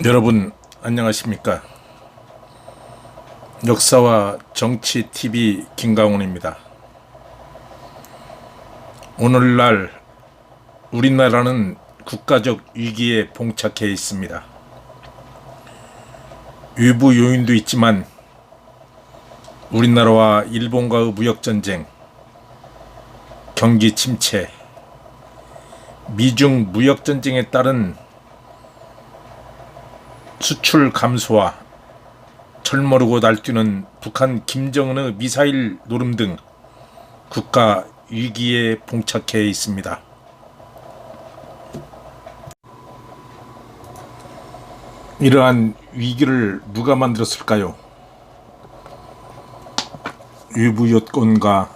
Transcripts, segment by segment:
여러분 안녕하십니까? 역사와 정치 TV 김강훈입니다. 오늘날 우리나라는 국가적 위기에 봉착해 있습니다. 외부 요인도 있지만 우리나라와 일본과의 무역전쟁, 경기 침체, 미중 무역전쟁에 따른 수출 감소와 철모르고 날뛰는 북한 김정은의 미사일 노름 등 국가 위기에 봉착해 있습니다. 이러한 위기를 누가 만들었을까요? 외부 여건과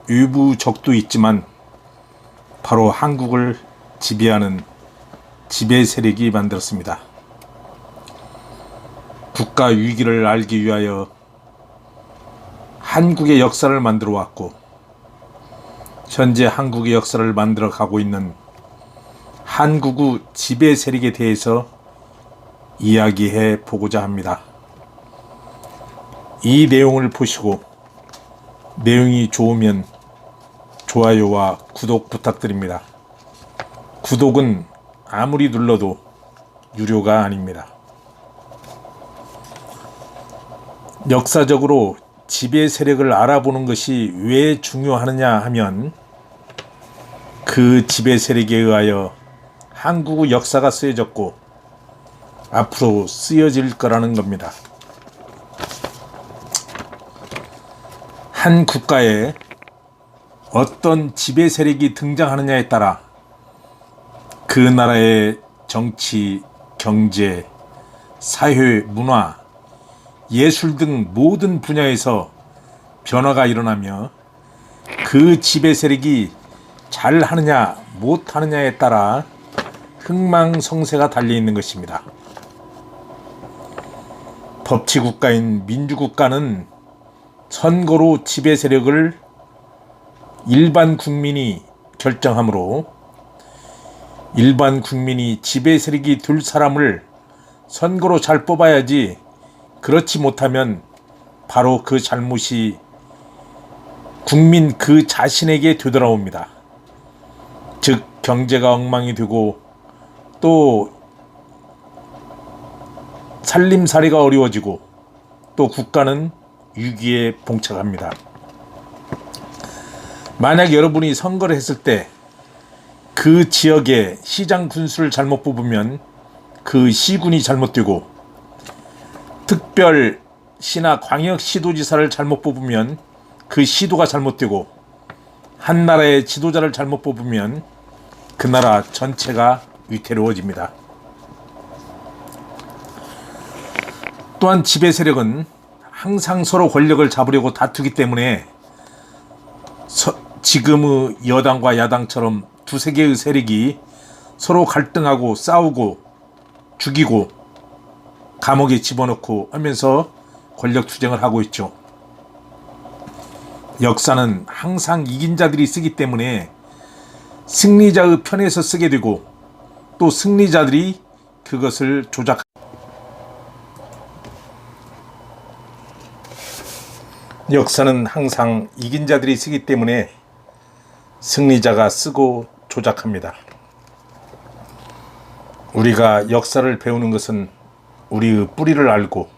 외부 적도 있지만 바로 한국을 지배하는 지배 세력이 만들었습니다. 국가 위기를 알기 위하여 한국의 역사를 만들어 왔고 현재 한국의 역사를 만들어 가고 있는 한국의 지배 세력에 대해서 이야기해 보고자 합니다. 이 내용을 보시고 내용이 좋으면 좋아요와 구독 부탁드립니다. 구독은 아무리 눌러도 유료가 아닙니다. 역사적으로 지배 세력을 알아보는 것이 왜 중요하느냐 하면 그 지배 세력에 의하여 한국의 역사가 쓰여졌고 앞으로 쓰여질 거라는 겁니다. 한 국가에 어떤 지배 세력이 등장하느냐에 따라 그 나라의 정치, 경제, 사회, 문화, 예술 등 모든 분야에서 변화가 일어나며 그 지배 세력이 잘하느냐 못하느냐에 따라 흥망성쇠가 달려있는 것입니다. 법치국가인 민주국가는 선거로 지배 세력을 일반 국민이 결정하므로 일반 국민이 지배 세력이 될 사람을 선거로 잘 뽑아야지 그렇지 못하면 바로 그 잘못이 국민 그 자신에게 되돌아옵니다. 즉 경제가 엉망이 되고 또 살림살이가 어려워지고 또 국가는 위기에 봉착합니다. 만약 여러분이 선거를 했을 때 그 지역의 시장 군수를 잘못 뽑으면 그 시군이 잘못되고 특별시나 광역시도지사를 잘못 뽑으면 그 시도가 잘못되고 한 나라의 지도자를 잘못 뽑으면 그 나라 전체가 위태로워집니다. 또한 지배 세력은 항상 서로 권력을 잡으려고 다투기 때문에 지금의 여당과 야당처럼 두세 개의 세력이 서로 갈등하고 싸우고 죽이고 감옥에 집어넣고 하면서 권력 투쟁을 하고 있죠. 역사는 항상 이긴 자들이 쓰기 때문에 승리자의 편에서 쓰게 되고 또 승리자들이 그것을 조작합니다. 역사는 항상 이긴 자들이 쓰기 때문에 승리자가 쓰고 조작합니다. 우리가 역사를 배우는 것은 우리의 뿌리를 알고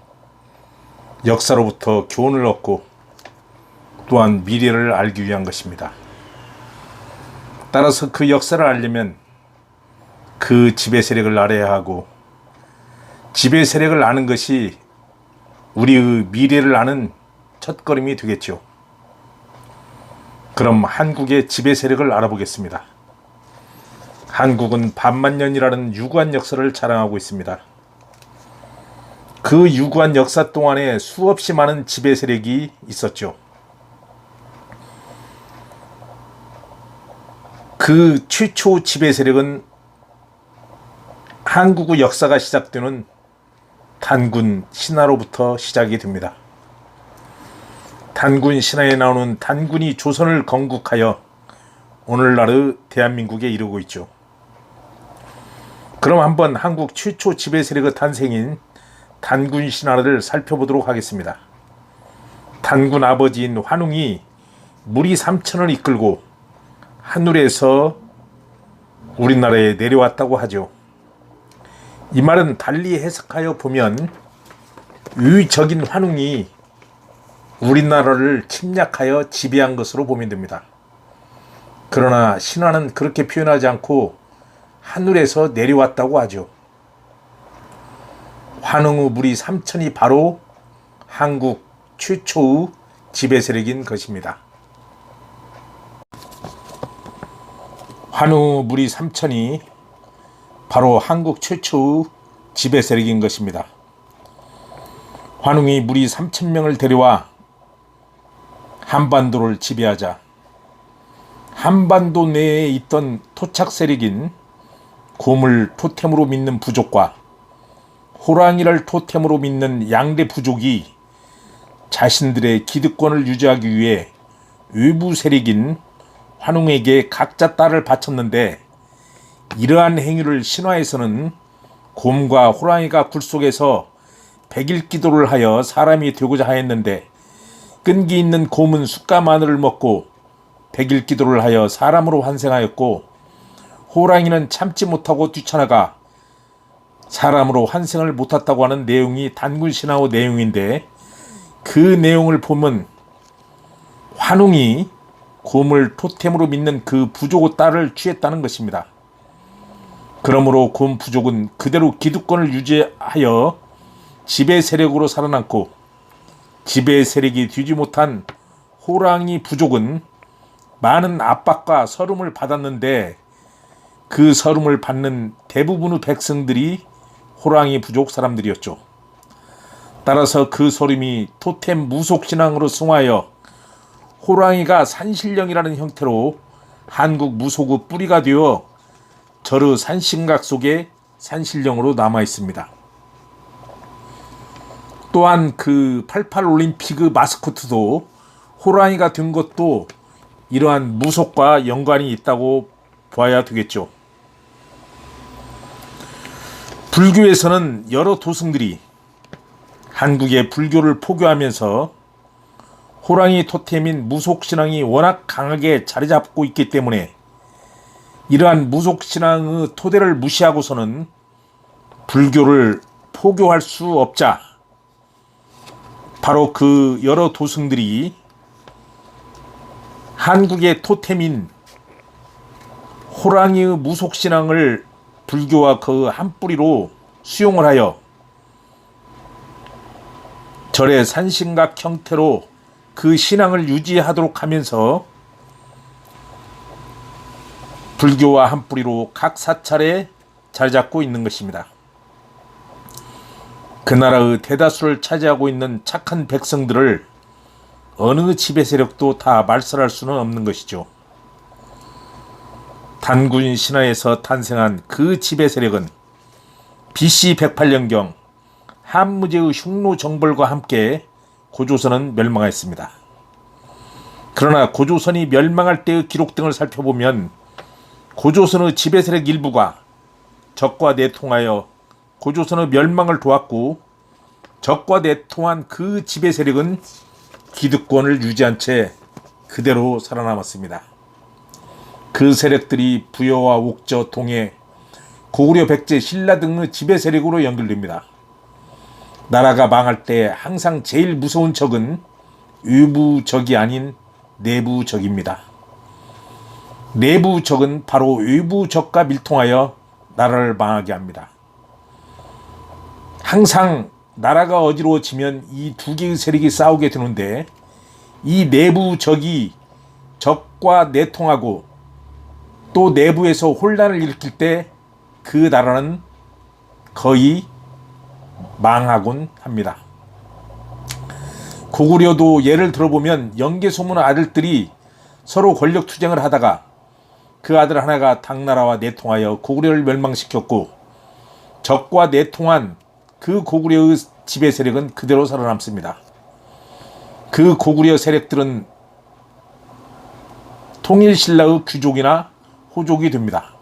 역사로부터 교훈을 얻고 또한 미래를 알기 위한 것입니다. 따라서 그 역사를 알려면 그 지배 세력을 알아야 하고 지배 세력을 아는 것이 우리의 미래를 아는 첫걸음이 되겠죠. 그럼 한국의 지배 세력을 알아보겠습니다. 한국은 반만년이라는 유구한 역사를 자랑하고 있습니다. 그 유구한 역사 동안에 수없이 많은 지배 세력이 있었죠. 그 최초 지배 세력은 한국의 역사가 시작되는 단군 신화로부터 시작이 됩니다. 단군 신화에 나오는 단군이 조선을 건국하여 오늘날의 대한민국에 이르고 있죠. 그럼 한번 한국 최초 지배 세력의 탄생인 단군 신화를 살펴보도록 하겠습니다. 단군 아버지인 환웅이 무리 3천을 이끌고 하늘에서 우리나라에 내려왔다고 하죠. 이 말은 달리 해석하여 보면 유적인 환웅이 우리나라를 침략하여 지배한 것으로 보면 됩니다. 그러나 신화는 그렇게 표현하지 않고 하늘에서 내려왔다고 하죠. 환웅의 무리 3천이 바로 한국 최초의 지배 세력인 것입니다. 환웅의 무리 3천이 바로 한국 최초의 지배 세력인 것입니다. 환웅이 무리 3,000명을 데려와 한반도를 지배하자 한반도 내에 있던 토착 세력인 곰을 토템으로 믿는 부족과 호랑이를 토템으로 믿는 양대 부족이 자신들의 기득권을 유지하기 위해 외부 세력인 환웅에게 각자 딸을 바쳤는데, 이러한 행위를 신화에서는 곰과 호랑이가 굴속에서 백일 기도를 하여 사람이 되고자 하였는데, 끈기 있는 곰은 쑥과 마늘을 먹고 백일 기도를 하여 사람으로 환생하였고, 호랑이는 참지 못하고 뛰쳐나가 사람으로 환생을 못했다고 하는 내용이 단군 신화의 내용인데, 그 내용을 보면 환웅이 곰을 토템으로 믿는 그 부족의 딸을 취했다는 것입니다. 그러므로 곰 부족은 그대로 기득권을 유지하여 지배 세력으로 살아남고, 지배 세력이 되지 못한 호랑이 부족은 많은 압박과 서름을 받았는데, 그 서름을 받는 대부분의 백성들이 호랑이 부족 사람들이었죠. 따라서 그 서름이 토템 무속신앙으로 승화하여 호랑이가 산신령이라는 형태로 한국 무속의 뿌리가 되어 절의 산신각 속에 산신령으로 남아 있습니다. 또한 그 88 올림픽의 마스코트도 호랑이가 된 것도 이러한 무속과 연관이 있다고 봐야 되겠죠. 불교에서는 여러 도승들이 한국의 불교를 포교하면서 호랑이 토템인 무속신앙이 워낙 강하게 자리 잡고 있기 때문에 이러한 무속신앙의 토대를 무시하고서는 불교를 포교할 수 없자 바로 그 여러 도승들이 한국의 토템인 호랑이의 무속신앙을 불교와 그 한 뿌리로 수용을 하여 절의 산신각 형태로 그 신앙을 유지하도록 하면서 불교와 한 뿌리로 각 사찰에 자리 잡고 있는 것입니다. 그 나라의 대다수를 차지하고 있는 착한 백성들을 어느 지배 세력도 다 말살할 수는 없는 것이죠. 단군 신화에서 탄생한 그 지배 세력은 BC 108년경 한무제의 흉노 정벌과 함께 고조선은 멸망했습니다. 그러나 고조선이 멸망할 때의 기록 등을 살펴보면 고조선의 지배 세력 일부가 적과 내통하여 고조선의 멸망을 도왔고, 적과 내통한 그 지배 세력은 기득권을 유지한 채 그대로 살아남았습니다. 그 세력들이 부여와 옥저, 동해, 고구려, 백제, 신라 등의 지배 세력으로 연결됩니다. 나라가 망할 때 항상 제일 무서운 적은 외부 적이 아닌 내부 적입니다. 내부 적은 바로 외부 적과 밀통하여 나라를 망하게 합니다. 항상 나라가 어지러워지면 이 두 개의 세력이 싸우게 되는데, 이 내부 적이 적과 내통하고 또 내부에서 혼란을 일으킬 때 그 나라는 거의 망하곤 합니다. 고구려도 예를 들어보면 영계소문 아들들이 서로 권력 투쟁을 하다가 그 아들 하나가 당나라와 내통하여 고구려를 멸망시켰고, 적과 내통한 그 고구려의 지배 세력은 그대로 살아남습니다. 그 고구려 세력들은 통일신라의 귀족이나 호족이 됩니다.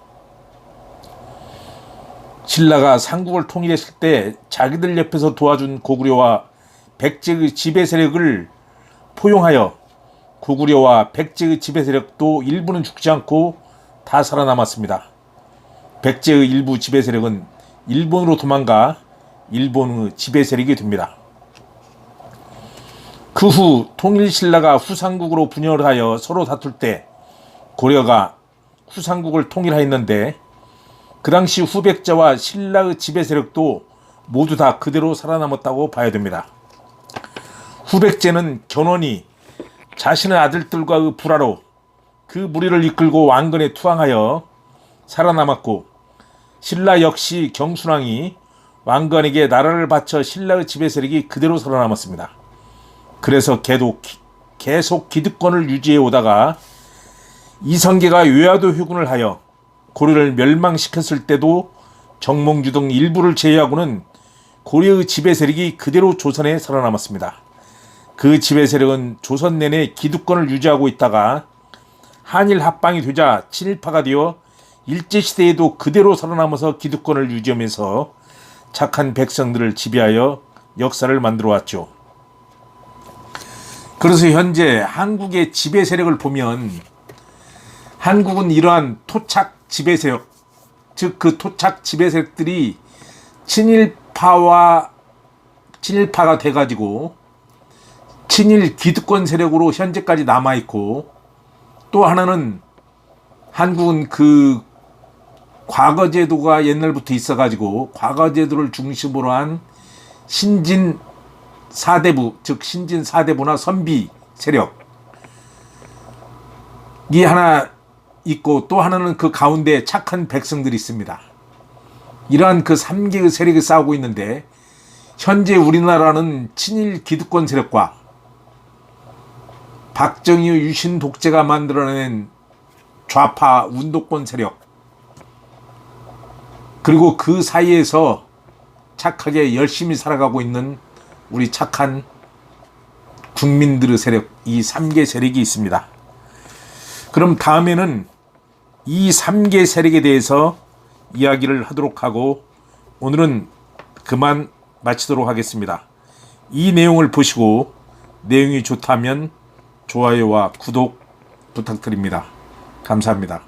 신라가 삼국을 통일했을 때 자기들 옆에서 도와준 고구려와 백제의 지배 세력을 포용하여 고구려와 백제의 지배 세력도 일부는 죽지 않고 다 살아남았습니다. 백제의 일부 지배 세력은 일본으로 도망가 일본의 지배 세력이 됩니다. 그 후 통일신라가 후삼국으로 분열을 하여 서로 다툴 때 고려가 후삼국을 통일하였는데 그 당시 후백제와 신라의 지배 세력도 모두 다 그대로 살아남았다고 봐야 됩니다. 후백제는 견훤이 자신의 아들들과의 불화로 그 무리를 이끌고 왕건에 투항하여 살아남았고, 신라 역시 경순왕이 왕건에게 나라를 바쳐 신라의 지배 세력이 그대로 살아남았습니다. 그래서 계속 기득권을 유지해 오다가 이성계가 외화도 회군을 하여 고려를 멸망시켰을 때도 정몽주 등 일부를 제외하고는 고려의 지배 세력이 그대로 조선에 살아남았습니다. 그 지배 세력은 조선 내내 기득권을 유지하고 있다가 한일 합방이 되자 친일파가 되어 일제시대에도 그대로 살아남아서 기득권을 유지하면서 착한 백성들을 지배하여 역사를 만들어 왔죠. 그래서 현재 한국의 지배 세력을 보면 한국은 이러한 토착 지배 세력, 즉 그 토착 지배 세력들이 친일파가 돼가지고 친일 기득권 세력으로 현재까지 남아있고, 또 하나는 한국은 그 과거제도가 옛날부터 있어가지고 과거제도를 중심으로 한 신진 4대부, 즉 신진 4대부나 선비 세력이 하나 있고, 또 하나는 그 가운데 착한 백성들이 있습니다. 이러한 그 3개의 세력이 싸우고 있는데, 현재 우리나라는 친일 기득권 세력과 박정희의 유신 독재가 만들어낸 좌파 운동권 세력, 그리고 그 사이에서 착하게 열심히 살아가고 있는 우리 착한 국민들의 세력, 이 3개 세력이 있습니다. 그럼 다음에는 이 3개 세력에 대해서 이야기를 하도록 하고, 오늘은 그만 마치도록 하겠습니다. 이 내용을 보시고 내용이 좋다면 좋아요와 구독 부탁드립니다. 감사합니다.